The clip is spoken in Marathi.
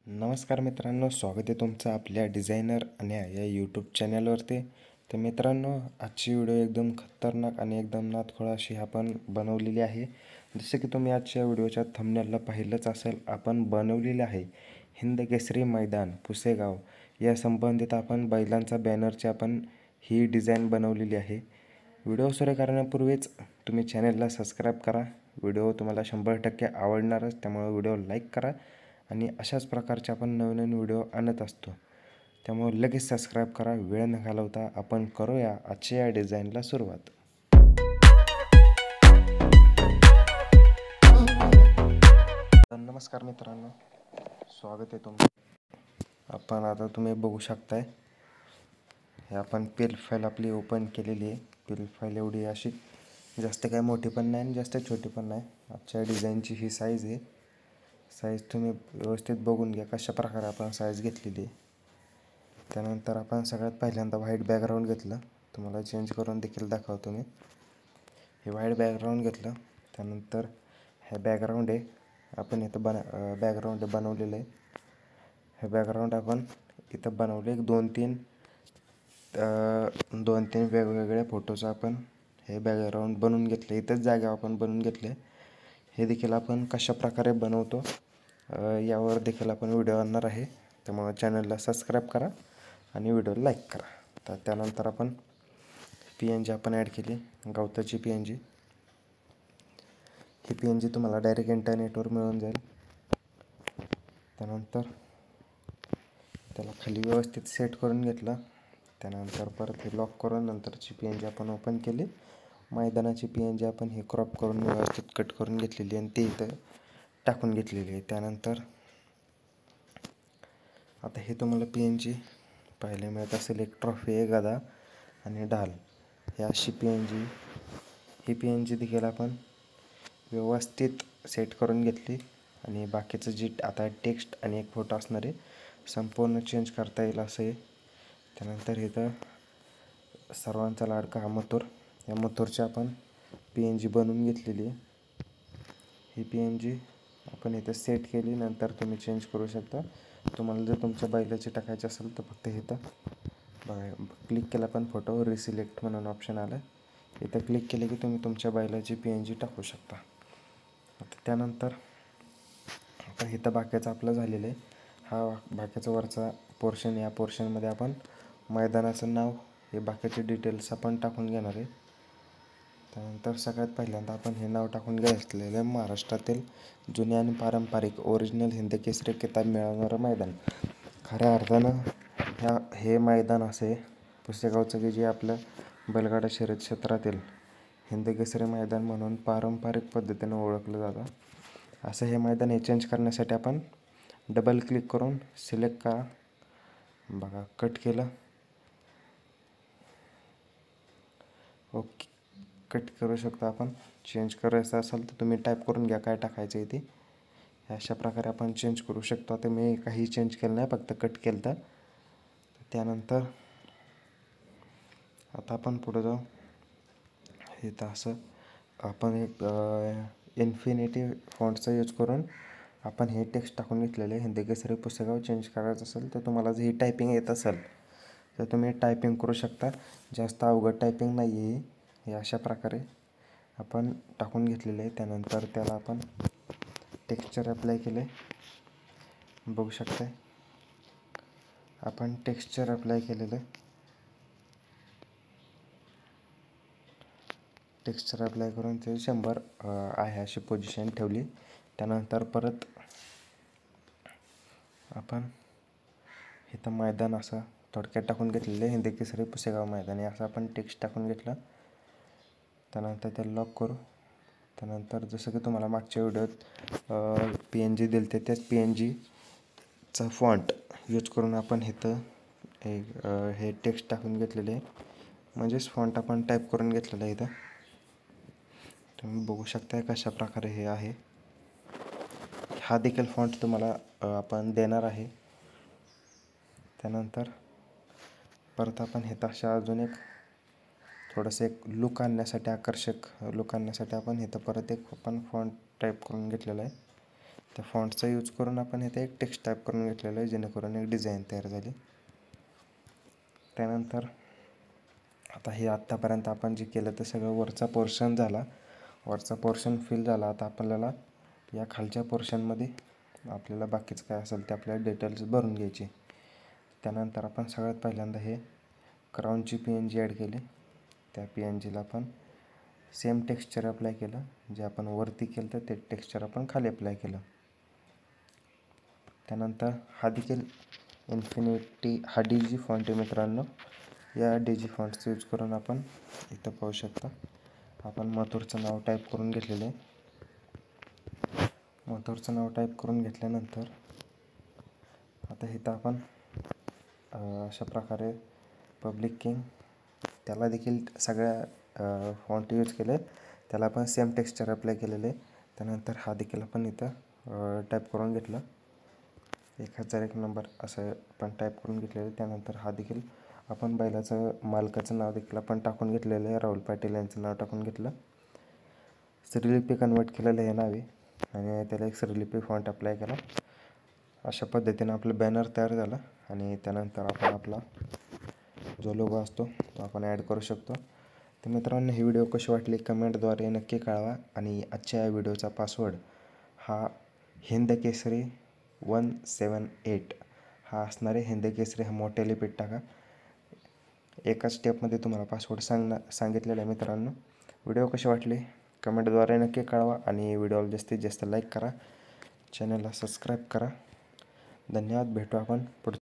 नमस्कार मित्रांनो, स्वागत आहे तुमचं आपल्या डिझायनर आणि या यूट्यूब चॅनलवरती. तर मित्रांनो, आजची व्हिडिओ एकदम खतरनाक आणि एकदम नादखुळा अशी आपण बनवलेली आहे. जसं की तुम्ही आजच्या व्हिडिओच्या थंबनेलला पाहिलंच असेल, आपण बनवलेले आहे हिंद केसरी मैदान पुसेगाव या संबंधित आपण बैलांचा बॅनरची आपण ही डिझाईन बनवलेली आहे. व्हिडिओ सुरू करण्यापूर्वीच तुम्ही चॅनलला सबस्क्राईब करा. व्हिडिओ तुम्हाला 100% आवडणारच, त्यामुळे व्हिडिओ लाईक करा आणि अशाच प्रकारचे आपण नवीन व्हिडिओ आणत असतो, त्यामुळे लगेच सबस्क्राईब करा. वेळ न घालवता आपण करूया आजच्या या डिझाईनला सुरुवात. नमस्कार मित्रांनो, स्वागत आहे तुमचं. आपण आता तुम्ही बघू शकताय, हे आपण पील फाईल आपली ओपन केलेली आहे. पील फाईल एवढी अशी जास्त काय मोठी पण नाही आणि जास्त छोटी पण नाही. आजच्या डिझाईनची ही साईज आहे. साईज तुम्ही व्यवस्थित बघून घ्या कशा प्रकारे आपण साईज घेतलेली आहे. त्यानंतर आपण सगळ्यात पहिल्यांदा व्हाईट बॅकग्राऊंड घेतलं. तुम्हाला चेंज करून देखील दाखवतो मी. हे व्हाईट बॅकग्राऊंड घेतलं. त्यानंतर हे बॅकग्राऊंड आहे, आपण इथं बॅकग्राऊंड बनवलेलं आहे. हे बॅकग्राऊंड आपण इथं बनवले. एक दोन तीन वेगवेगळ्या फोटोचं आपण हे बॅकग्राऊंड बनवून घेतले. इथंच जागा आपण बनवून घेतले. हे देखील आपण कशा प्रकारे बनवतो यावर देखील आपण व्हिडिओ आणणार आहे, त्यामुळे चॅनलला सबस्क्राईब करा आणि व्हिडिओ लाईक करा. तर त्यानंतर आपण PNG आपण ॲड केली, गवताची PNG. ही PNG तुम्हाला डायरेक्ट इंटरनेटवर मिळून जाईल. त्यानंतर त्याला खाली व्यवस्थित सेट करून घेतलं. त्यानंतर परत हे लॉक करून नंतरची PNG आपण ओपन केली. मैदानाची PNG आपण हे क्रॉप करून व्यवस्थित कट करून घेतलेली आणि ते इथं टाकून घेतलेली आहे. त्यानंतर आता हे तुम्हाला PNG पाहायला मिळत असेल. एक ट्रॉफी आहे, गदा आणि ढाल. ही अशी PNG, ही PNG देखील आपण व्यवस्थित सेट करून घेतली आणि बाकीचं जी आता टेक्स्ट आणि एक फोटो असणारे संपूर्ण चेंज करता येईल असं आहे. त्यानंतर इथं सर्वांचा लाडका हा मथुर, या मथुरची आपण PNG बनवून घेतलेली आहे. ही PNG आपण इथं सेट केली. नंतर तुम्ही चेंज करू शकता. तुम्हाला जर तुमच्या बैलाची टाकायची असेल तर फक्त इथं बघा, क्लिक केला पण फोटो रिसिलेक्ट म्हणून ऑप्शन आलं. इथं क्लिक केले की तुम्ही तुमच्या बैलाची PNG टाकू शकता. आता त्यानंतर आता इथं बाकीचं आपलं झालेलं आहे. हा बाकीचा वरचा पोर्शन, या पोर्शनमध्ये आपण मैदानाचं नाव हे बाकीचे डिटेल्स आपण टाकून घेणार आहे. त्यानंतर सगळ्यात पहिल्यांदा आपण हे नाव टाकून घेतलेलं आहे, महाराष्ट्रातील जुने आणि पारंपरिक ओरिजिनल हिंद केसरी किताब मिळवणारं मैदान. खऱ्या अर्थानं हे मैदान असे पुसेगावचं की जे आपलं बैलगाडा शर्यत क्षेत्रातील हिंद केसरी मैदान म्हणून पारंपरिक पद्धतीनं ओळखलं जातं. असं हे मैदान हे चेंज करण्यासाठी आपण डबल क्लिक करून सिलेक्ट करा. बघा, कट केलं. ओके, कट करू शकतो आपण. चेंज करायचं असेल तर तुम्ही टाईप करून घ्या काय टाकायचं आहे ते. अशा प्रकारे आपण चेंज करू शकतो. आता मी काही चेंज केलं नाही, फक्त कट केलं. तर त्यानंतर आता आपण पुढं जाऊ. इथं असं आपण एक इन्फिनिटी फॉन्टचा यूज करून आपण हे टेक्स्ट टाकून घेतलेले. हिंद केसरी पुसेगाव चेंज करायचं असेल तर तुम्हाला जर ही टायपिंग येत असेल तर तुम्ही टायपिंग करू शकता. जास्त अवघड टायपिंग नाही आहे. हे अशा प्रकारे आपण टाकून घेतलेले आहे. त्यानंतर त्याला आपण टेक्स्चर अप्लाय केले, बघू शकताय. आपण टेक्स्चर अप्लाय केलेलं, टेक्स्चर अप्लाय करून ते 100 आहे अशी पोझिशन ठेवली. त्यानंतर परत आपण इथं मैदान असं थोडक्यात टाकून घेतलेलं आहे, हिंद केसरी पुसेगाव मैदान हे असं आपण टेक्स्ट टाकून घेतलं. त्यानंतर त्याला लॉक करू. त्यानंतर जसं की तुम्हाला मागच्या व्हिडिओत PNG दिली ते त्याच PNGचा फॉन्ट यूज करून आपण इथं हे टेक्स्ट टाकून घेतलेले आहे, म्हणजेच फॉन्ट आपण टाईप करून घेतलेलं आहे. इथं तुम्ही बघू शकताय कशा प्रकारे हे आहे. हा देखील फॉन्ट तुम्हाला आपण देणार आहे. त्यानंतर परत आपण हे तशा अजून एक थोडंसं एक लुक आणण्यासाठी, आकर्षक लुक आणण्यासाठी आपण इथं परत एक आपण फॉन्ट टाईप करून घेतलेला आहे. त्या फॉन्टचा यूज करून आपण इथे एक टेक्स्ट टाईप करून घेतलेलं आहे, जेणेकरून एक डिझाईन तयार झाली. त्यानंतर आता हे आत्तापर्यंत आपण जे केलं ते सगळं वरचा पोर्शन झाला, वरचा पोर्शन फिल झाला. आता आपल्याला या खालच्या पोर्शनमध्ये आपल्याला बाकीचं काय असेल ते आपल्याला डिटेल्स भरून घ्यायची. त्यानंतर आपण सगळ्यात पहिल्यांदा हे क्राउनची PNG ॲड केली. त्या PNGला आपण सेम टेक्स्चर अप्लाय केलं, जे आपण वरती केलं तर ते टेक्स्चर आपण खाली अप्लाय केलं. त्यानंतर हा देखील इन्फिनिटी हा DG फॉन्ट आहे मित्रांनो. या DG फॉन्टचा यूज करून आपण इथं पाहू शकता आपण मथुरचं नाव टाईप करून घेतलेलं आहे. मथुरचं नाव टाईप करून घेतल्यानंतर आता इथं आपण अशा प्रकारे पब्लिक किंग त्याला देखील सगळ्या फॉन्ट यूज केले, त्याला आपण सेम टेक्स्चर अप्लाय केलेले. त्यानंतर हा देखील आपण इथं टाईप करून घेतला, 1001 नंबर असं आपण टाईप करून घेतलेलं. त्यानंतर हा देखील आपण बैलाचं मालकाचं नाव देखील आपण टाकून घेतलेलं आहे, राहुल पाटील यांचं नाव टाकून घेतलं. श्रीलिपी कन्वर्ट केलेलं हे नाव आहे आणि त्याला एक श्रीलिपी फॉन्ट अप्लाय केला. अशा पद्धतीनं आपलं बॅनर तयार झालं. आणि त्यानंतर आपण आपला जो लोगो असतो तो आपण ॲड करू शकतो. तर मित्रांनो, ही व्हिडिओ कशी वाटली कमेंटद्वारे नक्की कळवा. आणि आजच्या या व्हिडिओचा पासवर्ड हा हिंदकेसरी 178 हा असणारे. हिंदकेसरी हा मोठ्या लिपीत टाका. एकाच स्टेपमध्ये तुम्हाला पासवर्ड सांगितलेला आहे. मित्रांनो, व्हिडिओ कशी वाटली कमेंटद्वारे नक्की कळवा आणि व्हिडिओला जास्तीत जास्त लाईक करा, चॅनलला सबस्क्राईब करा. धन्यवाद. भेटू आपण पुढच्या